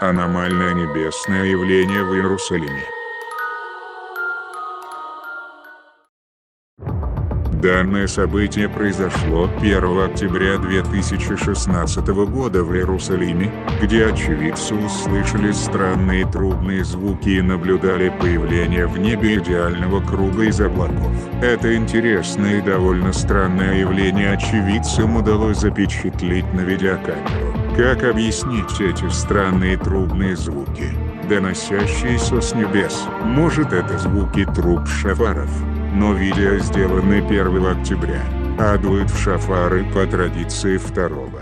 Аномальное небесное явление в Иерусалиме. Данное событие произошло 1 октября 2016 года в Иерусалиме, где очевидцы услышали странные трубные звуки и наблюдали появление в небе идеального круга из облаков. Это интересное и довольно странное явление очевидцам удалось запечатлеть на видеокамеру. Как объяснить эти странные трубные звуки, доносящиеся с небес? Может, это звуки труб шафаров? Но видео сделаны 1 октября, а дуют в шафары по традиции 2-го.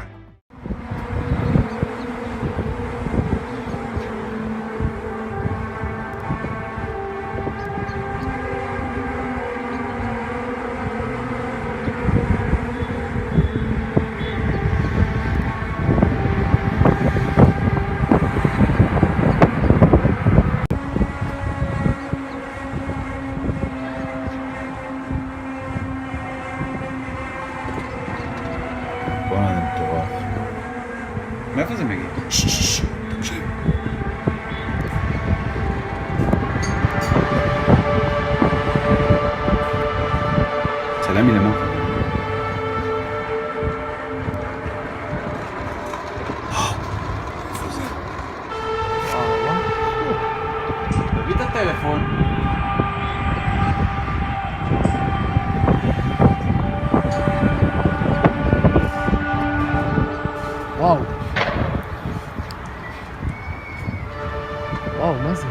מאיפה זה מגיע? תקשיב. צלם מלמטה. איפה זה? תביא את הטלפון. וואו. וואו, מה זה?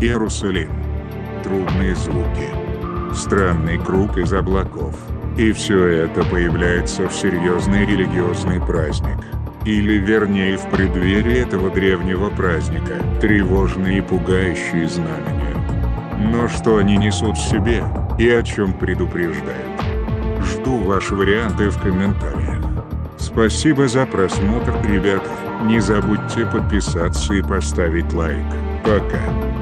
Иерусалим. Трубные звуки. Странный круг из облаков. И все это появляется в серьезный религиозный праздник. Или вернее в преддверии этого древнего праздника. Тревожные и пугающие знамения. Но что они несут в себе, и о чем предупреждают? Жду ваши варианты в комментариях. Спасибо за просмотр, ребята. Не забудьте подписаться и поставить лайк. Пока.